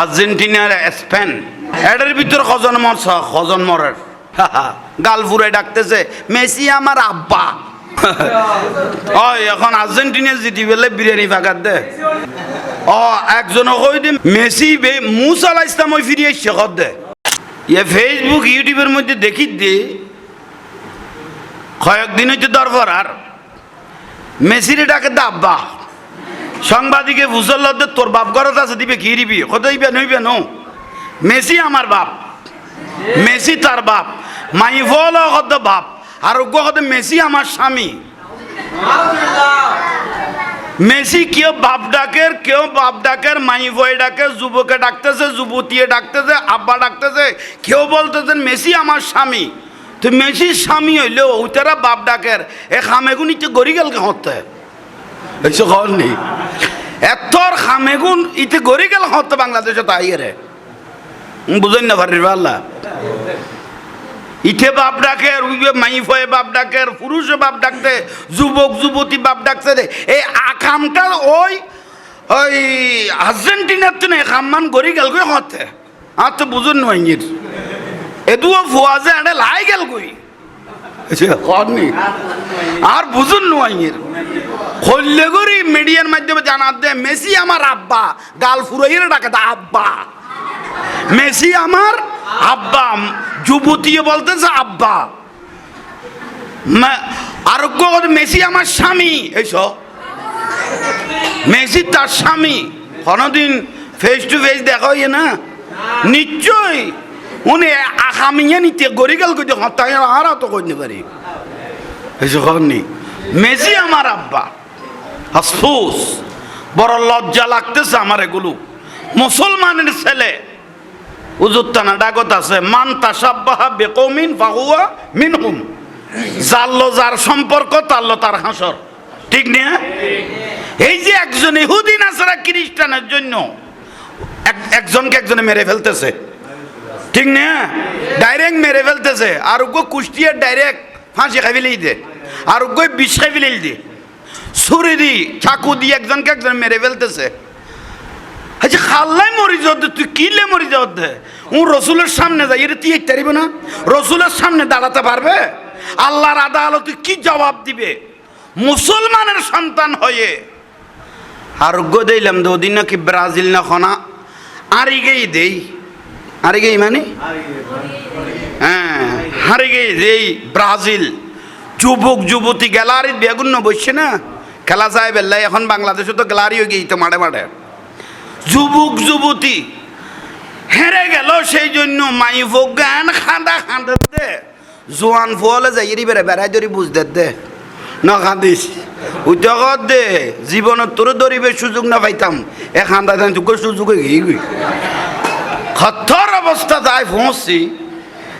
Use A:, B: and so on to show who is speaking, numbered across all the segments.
A: আর্জেন্টিনার স্পেন এটার ভিতর কজন মরছ কজন মরের গালফুরে ডাকতেছে মেসি আমার আব্বা এখন আর্জেন্টিনা জিতি পেলে বিরিয়ানি ফাঁকার দে একজন কই দে মেসি মুসা আলাইহিস সালাম ওই ফিরিয়ে শেখর দে ইয়ে ফেসবুক ইউটিউবের মধ্যে দেখি দে কয়েকদিন হচ্ছে দরবার আর মেসিরে ডাকে দা আব্বা সাংবাদিকে ফুসল তোর বাপ ঘরত আছে দিবে কি দিবি কত দিবে নইবে নো মেসি আমার বাপ মেসি তার বাপ মাই ফল কত বাপ আর কত মেসি আমার স্বামী মেসি কেউ বাপ ডাকের মাই ভয় ডাকে যুবকে ডাকতেছে যুবতী ডাকতেছে আব্বা ডাকতেছে কেউ বলতেছে মেসি আমার স্বামী তো মেসির স্বামী হইলেও ওইটারা বাপ ডাকের এ খামেগুন ইচ্ছে গড়ি গেল হতে এসে খবর নেই এতর খামেগুন ইতে গড়ি গেল হতে বাংলাদেশে তাই রে বুঝেন না ভারির আল্লাহ ইতে বাপ ডাকের মাইফয়ে বাপ ডাকের পুরুষে বাপ ডাকতে যুবক যুবতী বাপ ডাকছে রে এই আকামটা ওই ওই আর্জেন্টিনার তো না খাম্মান গড়ি গেল গই হতে আর তো বুঝুন নয় এদুও ফুয়াজে আড়ে লাই গেল গই আর বুঝুন নয় হল্লে করি মিডিয়ার মাধ্যমে জানার দে মেসি আমার আব্বা গাল ফুরাইয়ের ডাকে দা আব্বা মেসি আমার আব্বা যুবতীও বলতেছে আব্বা আরোগ্য মেসি আমার স্বামী এইসব মেসি তার স্বামী কোনদিন ফেস টু ফেস দেখা হইয়ে না নিশ্চয়ই উনি আসামিয়া নিতে গড়ি গেল কই হতাই আর তো কইতে পারি এইসব খবর নেই মেসি আমার আব্বা আফসোস বড় লজ্জা লাগতেছে আমার এগুলো মুসলমানের ছেলে উজুত্তানা ডাকত আছে মান তাসাব্বাহা বিকৌমিন ফাহুয়া মিনহুম জাল্লো যার সম্পর্ক তাল্লো তার হাসর ঠিক না এই যে একজন ইহুদি নাসারা খ্রিস্টানের জন্য একজনকে একজনে মেরে ফেলতেছে ঠিক না ডাইরেক্ট মেরে ফেলতেছে আর ওগো কুষ্টিয়ার ডাইরেক্ট ফাঁসি খাই ফেলেই দে আর ওগো বিষ খাই ফেলেই দে ছুরি দি চাকু দিয়ে একজনকে একজন মেরে ফেলতেছে আচ্ছা খাল্লাই মরি যাও তুই কিলে মরি যাও দে ও রসুলের সামনে যাই এটা তুই তারিব না রসুলের সামনে দাঁড়াতে পারবে আল্লাহর আদালতে কি জবাব দিবে মুসলমানের সন্তান হয়ে আরোগ্য দিলাম দুদিন নাকি ব্রাজিল না খনা আরি গেই দেই আরি গেই মানে হ্যাঁ হারি গেই দেই ব্রাজিল যুবক যুবতী গ্যালারির বেগুন বসছে না খেলা যায় বেল্লাই এখন বাংলাদেশে তো গ্যালারি হয়ে গেই তো মাঠে মাঠে যুবক যুবতী হেরে গেল সেই জন্য মাইফো গান খাঁদা দে জোয়ান ফলে যাই বেড়ে বেড়াই ধরি বুঝতে দে না খাঁদিস উদ্যোগত দে জীবনত তোর ধরিবে সুযোগ না পাইতাম এ খান্দা দেন তোকে সুযোগ গিয়ে গই খথর অবস্থা তাই পৌঁছছি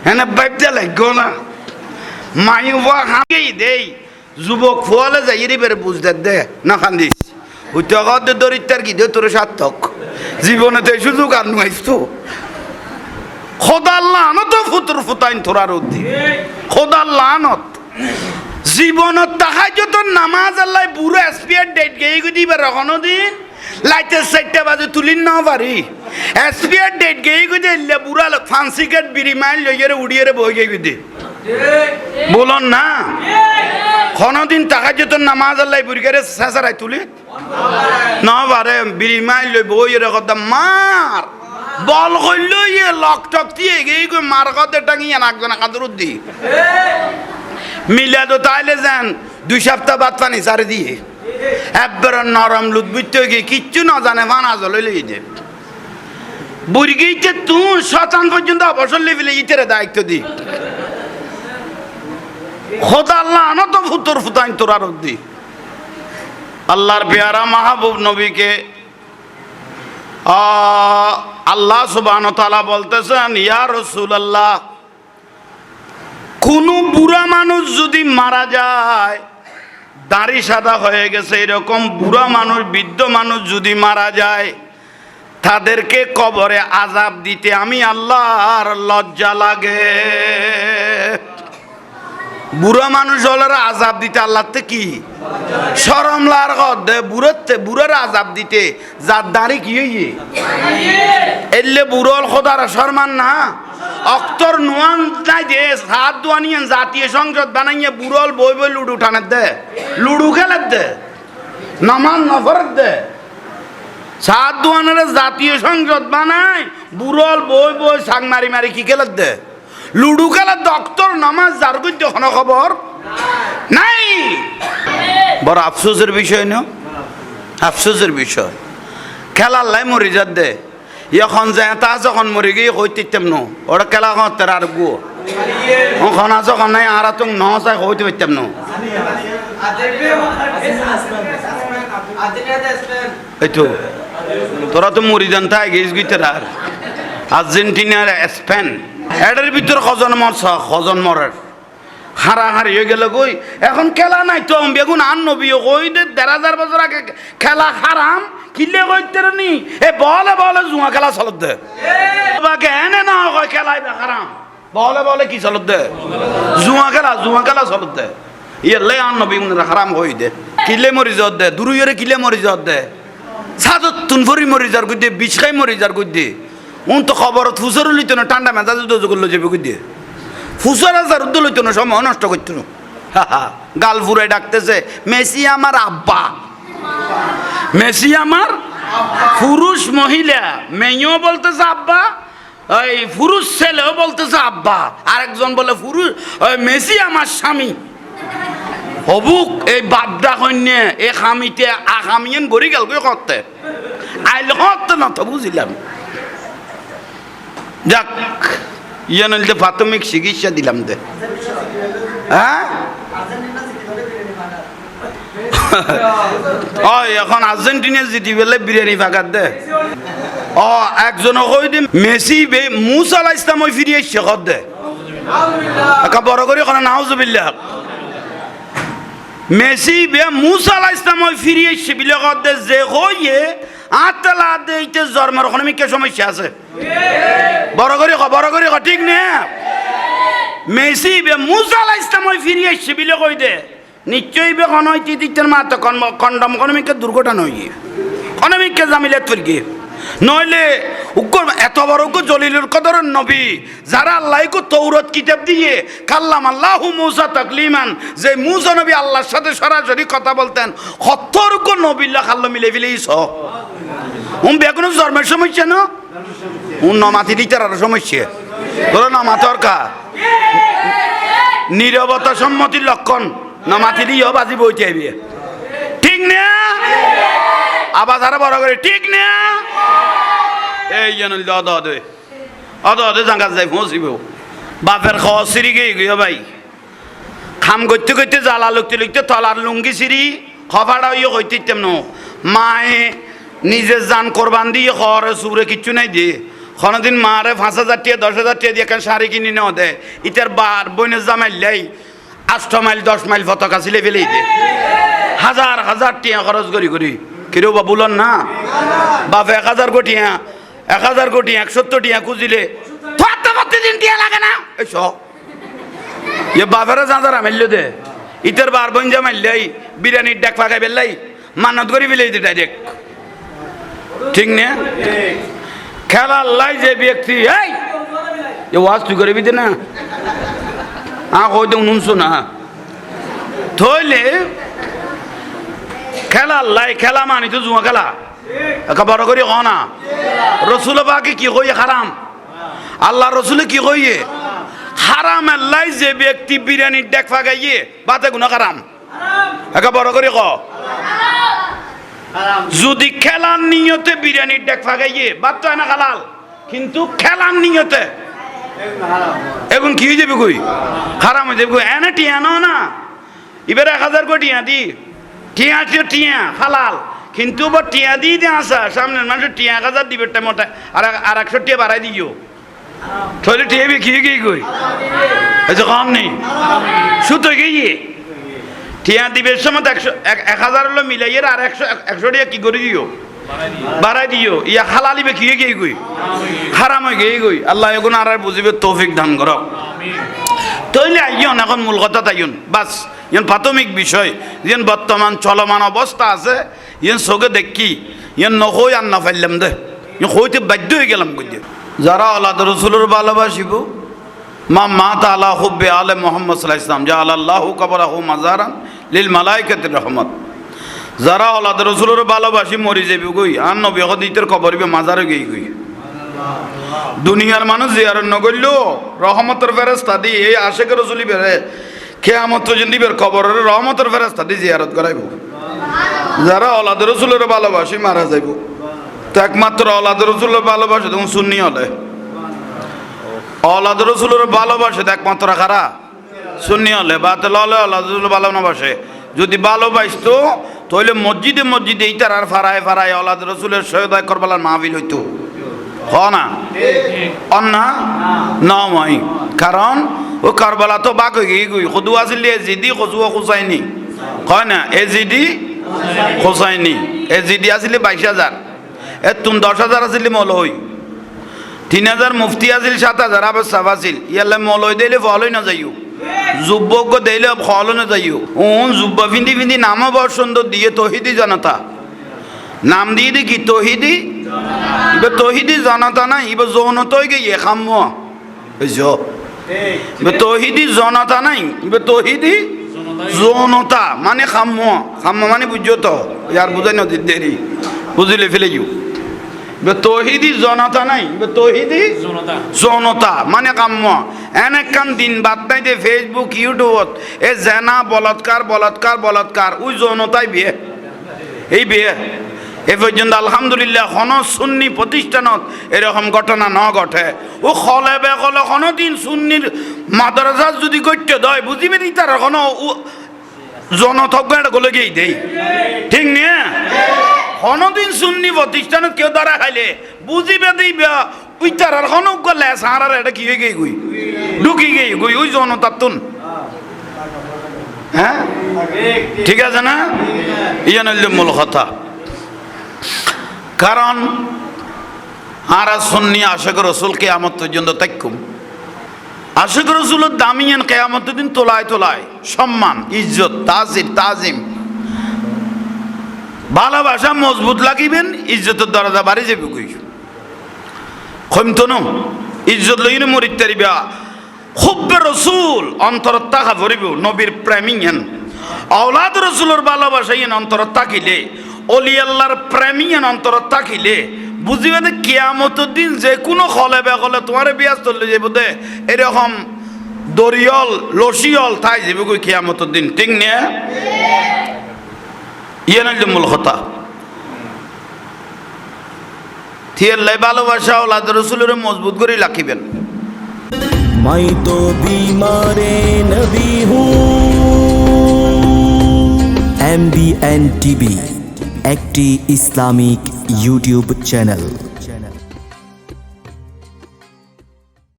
A: এনে বাইপতে লাগো না মাইফা খাঁগেই দেই যুবক ফলে যাই বেড়ে বুঝতে দে না খান্দিস উদ্যোগত দে দরিদ্রার কি দে তোর সার্থক জীবনে তো সুযোগ আর নুয়াইস তো খোদার লানত ফুতুর ফুতাইন তোরার উদ্দি খোদার লানত জীবনত তাহাই যত নামাজ আল্লাহ বুড়ো এসপিআর ডেট গেই দিবে রকনো দিন লাইটের 4টা বাজে তুলিন না পারি এসপিআর ডেট গেই দিলে বুড়া ফান্সি কাট বিড়ি মাইল লইয়ে উড়িয়ে বই গেই দি বলন না কোনদিন তাহাই যত নামাজ আল্লাহ বুড়িকারে শেষারাই তুলি না পারে বিড়ি মাইল লই বই কথা মার বল কইল ইয়ে লক টক দিয়ে গেই কই মার কথা টাঙিয়ে নাকজনা কাদর দি মিলাদ তাইলে যান 2 সপ্তাহ বাদ পানি সারে দিয়ে একবার নরম লুৎবিত গিয়ে কিচ্ছু না জানে ফানা জলে লই যে বুড়িগিতে তুই শতান পর্যন্ত অবসর লেভেলে ইতেরে দায়িত্ব দি খোদা আল্লাহ আনত ফুতুর ফুতাইন তোরার দি আল্লাহর পেয়ারা মাহবুব নবীকে আল্লাহ সুবহানাহু ওয়া তাআলা বলতেছেন ইয়া রাসূলুল্লাহ কোন বুড়া মানুষ যদি মারা যায় দাড়ি সাদা হয়ে গেছে এরকম বুড়া মানুষ বৃদ্ধ মানুষ যদি মারা যায় তাদেরকে কবরে আযাব দিতে আমি আল্লাহর লজ্জা লাগে বুড়া মানুষ হলে আজাব দিতে আল্লাহতে কি শরম লার দে বুড়ার আজাব দিতে যার দাঁড়ি কি হইয়ে এলে বুড়ল খোদার শর্মান না অক্তর নোয়ান নাই যে সাত দোয়ানিয়ান জাতীয় সংসদ বানাইয়ে বুড়ল বই বই লুডু টানের দে লুডু খেলার দে নামান নফরত দে সাত দোয়ানের জাতীয় সংসদ বানায় বুড়ল বই বই সাং মারি মারি কি খেলার দে লুডু খেলার ডক্টর নামাজ যার করতে কোনো খবর নাই বড় আফসোসের বিষয় না আফসোসের বিষয় খেলার লাই মরি যাত দে এখন যায় তা যখন মরি গিয়ে হইতে নো ওরা খেলা করতে আর গো ওখান যখন নাই আর তো ন চাই হইতে পারতাম নো এই তো তোরা তো মরি যান তাই গেছ গিতে আর আর্জেন্টিনার স্পেন এটার ভিতর কজন মরার হারাহারি হয়ে গেল কই এখন খেলা নাই তো বেগুন আর নবী কই দে ১,৫০০ বছর আগে খেলা হারাম কিলে কইতে নি এ বলে বলে জুয়া খেলা চলত দে বাকে এনে না কয় খেলাই হারাম বলে বলে কি চলত দে জুয়া খেলা চলত দে ইয়ে আর নবী হারাম কই দে কিলে মরি যাত দে দুরুইরে কিলে মরি যাত দে সাদত তুন ভরি মরি যার কই দে বিছখাই মরি যার কই দে উন তো খবর ফুসর লইতো না ঠান্ডা মেজাজ করলো যাবে কই দিয়ে ফুসর হাজার উদ্দ লইতো না সময় নষ্ট করতো না গাল ফুরে ডাকতেছে মেসি আমার আব্বা মেসি আমার পুরুষ মহিলা মেয়েও বলতেছে আব্বা ওই পুরুষ ছেলেও বলতেছে আব্বা আরেকজন বলে পুরুষ ওই মেসি আমার স্বামী হবুক এই বাপদা কন্যা এই খামিতে আখামিয়েন গড়ি গেল কই করতে আইল করতে না তো বুঝিলাম যাক ইয়ে নইলে প্রাথমিক চিকিৎসা দিলাম দে হ্যাঁ এখন আর্জেন্টিনা জিতি পেলে বিরিয়ানি ফাঁকার দে একজন কই দিম মেসি বে মুসা আলাইহিস সালাম ওই ফিরে এসে কর দে একা বড় করে কোন নাউজুবিল্লাহ মেসি বে মুসা আলাইহিস সালাম ওই ফিরে এসে বিলে কর দে যে কইয়ে আতলা দেইতে জন্মের ইকোনমিক সমস্যা আছে বড় করে ঠিক না মেসি বে মুসা আলাইহিস সালাম ওই ফিরে এসে বিলে কই দে নিশ্চয়ই বে অনৈতিকতার মাত্র কন্ডম ইকোনমিক দুর্ঘটনা হই ইকোনমিক জামিলাত ফিরগে নইলে এত বড় জলিলুল কদরের নবী যারা আল্লাহকে তৌরাত কিতাব দিয়ে কাল্লাম আল্লাহু মুসা তাকলিমান যে মুসা নবী আল্লাহর সাথে সরাসরি কথা বলতেন ৭০ নবীল্লাহ খাল্লা মিলে ফেলেইছ বেগুন জন্মের সমস্যা না নমাতি দিতার আর সমস্যা তোরা নমাতর কা নীরবতা সম্মতির লক্ষণ নমাতি দিয়েও বাজি বইতে আইবি ঠিক না আবার তারা বড় করে ঠিক না এই যেন অদে জাঙ্গা যাই পৌঁছিব বাপের খাওয়া সিঁড়ি গিয়ে ভাই খাম করতে করতে জ্বালা লিখতে তলার লুঙ্গি সিঁড়ি খফাটা ইয়ে কইতে তেমন মায়ে নিজের জান কোরবান দিয়ে খরে সুরে কিচ্ছু নাই দিয়ে কোনোদিন মারে ৫,০০০ টাকা ১০,০০০ টাকা দিয়ে কেন শাড়ি কিনে নেওয়া দেয় ইটার বার বইনের জামাইলাই ৮ মাইল ১০ মাইল পতাকা ছিলে ফেলেই দে হাজার হাজার টিয়া খরচ করি কেউ বা বলন না বাপ ১,০০০ কোটি ১,০০০ কোটি ১৭০ টিয়া খুঁজিলে প্রতিদিন টিয়া লাগে না এই সব এ বাপেরা যাঁরা মারল দে ইটার বার বইন যা মারলাই বিরিয়ানির ডাক ফাঁকাই বেললাই মানত করি ফেলে দিতে ডাইরেক্ট ঠিক না খেলার লাই যে ব্যক্তি এই ওয়াজ তুই করবি না কই দেব নুনছো না থইলে খেলার লাই খেলা মানি তো জুয়া খেলা একা বড় করি ক না রসুল বাকি কি কই হারাম আল্লাহ রসুলে কি কইয়ে হারাম আল্লাহ যে ব্যক্তি বিরিয়ানির ডেক ফাগাইয়ে বাতে গুণা হারাম একা বড় করি ক যদি খেলার নিয়তে বিরিয়ানির ডেক ফাগাইয়ে বাদ তো না হালাল কিন্তু খেলার নিয়তে এখন কি হয়ে যাবে কই হারাম হয়ে যাবে কই এনে টিয়া নাও না এবার ১,০০০ কোটি দি টিয়া টিয়া হালাল কিন্তু টিয়া দিয়ে দিয়ে আসা সামনের মানুষের টিয়া ১,০০০ দিবে মোটা আর ১০০ টিয়া বাড়াই দিও তাহলে টিয়া খেয়ে গিয়ে কই কম নেই সুতো গিয়ে টিয়া দিবের সময় ১,০০০ হলো মিলাইয়ের আর ১০০ টিয়া কি করে দিও বাড়াই দিও ইয়া হালালিবে খেয়ে গিয়ে কই হারাম হয়ে গিয়ে কই আল্লাহ এখন আর বুঝিবে তৌফিক দান করো তৈলে আইয়ন এখন মূল কথা তাইন বাস ইয়ন প্রাথমিক বিষয় ইয়ন বর্তমান চলমান অবস্থা আছে ইয়ন চোখে দেখি ইয়ন নকই আর না পাইলাম দে ইয়ন কইতে বাধ্য হয়ে গেলাম বুঝে যারা আল্লাহ রসুলের ভালোবাসিব মা মাতা আলা হুব্বে আলে মোহাম্মদ সাল্লাল্লাহু আলাইহি ওয়াসাল্লাম জা আল্লাহু কবরাহু মাজারান লিল মালাইকাতির রহমত যারা আল্লাহ রসুলের ভালোবাসি মরি যাবি গই আর নবী হদিতের কবরবে মাজারে গই গই দুনিয়ার মানুষ জিয়ারত নগরল রহমতের ফেরেশতা দি এই আশিক রসুলি বেরে কিয়ামত পর্যন্ত বের কবরের রহমতের ফেরেশতা দি জিয়ারত করাইব যারা আল্লাহ রসুলের ভালোবাসি মারা যাইব তো একমাত্র আল্লাহ রসুলের ভালোবাসে তখন সুন্নি হলে আল্লাহ রসুলের ভালোবাসে একমাত্র কারা সুন্নি হলে বাতিল হলে আল্লাহ রসুলের ভালোবাসে যদি ভালোবাসতো তাহলে মসজিদে মসজিদে এইটার আর ফারায় ফারায় আল্লাহ রসুলের সৈয়দায় করবালার মাহফিল হইতো না অন্না নয় কারণ ও কারবালা তো বাক হয়ে গই খুদু আসলে এজিদি খসুয়া খুসাইনি হয় না এজিদি খুসাইনি এজিদি আসলে 22,000 তুম 10,000 আসলে মৌলই 3,000 মুফতি আসিল 7,000 আবার সাফ আসিল ইয়ালে মৌলই দিলে ফলই না যাইও যুবক দিলে ফল না যাইও যুব্বা ফিন্দি ফিন্দি নামও বড় সুন্দর দিয়ে তহিদি জনতা নাম দিয়ে দি কি তহিদি এবার তহিদি জনতা না এবার যৌনতই গিয়ে খাম্য এবার তহিদি জনতা নাই এবার তহিদি যৌনতা মানে খাম্য খাম্য মানে বুঝছো তো ইয়ার বুঝাই নদীর দেরি বুঝলে ফেলে যাও এবার তহিদি জনতা নাই এবার তহিদি যৌনতা মানে কাম্য এনে কান দিন বাদ নাই দে ফেসবুক ইউটিউবত এ জেনা বলৎকার বলৎকার বলৎকার ওই যৌনতাই বিয়ে এই বিয়ে এ পর্যন্ত আলহামদুলিল্লাহ কোন সুন্নি প্রতিষ্ঠানত এরকম ঘটনা ন ঘটে ও খলে বেকলে কোনো দিন সুন্নির মাদ্রাসা যদি করতে দেয় বুঝিবে নি তার কোনো জনথজ্ঞ এটা গলে গিয়ে দেই ঠিক নিয়ে কোনোদিন সুন্নি প্রতিষ্ঠানত কেউ দ্বারা খাইলে বুঝিবে দিবা ওই তার আর কোনো গলে সারার এটা কি হয়ে গই গুই ঢুকি গই গুই ওই জনতার তুন হ্যাঁ ঠিক আছে না ইয়ান মূল কথা কারণ আর সুন্নি আশিক রসুল কিয়ামত পর্যন্ত তাইকুম আশিক রসুলের দামিয়ান কিয়ামতের দিন তোলায় তোলায় সম্মান ইজ্জত তাজিম ভালোবাসা মজবুত লাগিবেন ইজ্জতের দরজা বাড়ি যাবে কই কমতো ন ইজ্জত লইনে মরিত তারিবা হুব্বে রসুল অন্তরত তাকা ভরিব নবীর প্রেমিয়ান আওলাদ রসুলের ভালোবাসা ইন অন্তরত তাকিলে অলি আল্লাহর প্রেমিয়ান অন্তরত তাকিলে বুঝিবে যে কিয়ামতের দিন যে কোনো খলে বেকলে তোমার বিয়াজ চলে যাবো দে এরকম দরিয়ল লসিয়ল তাই যাবে কই কিয়ামতের দিন ঠিক নিয়ে ইয়ে নাইলে মূল কথা থিয়াল্লাই ভালোবাসা আওলাদ রসুলের মজবুত করে রাখিবেন
B: मैं तो बीमार नबी हूँ MBN TV একটি ইসলামিক ইউটিউব চ্যানেল।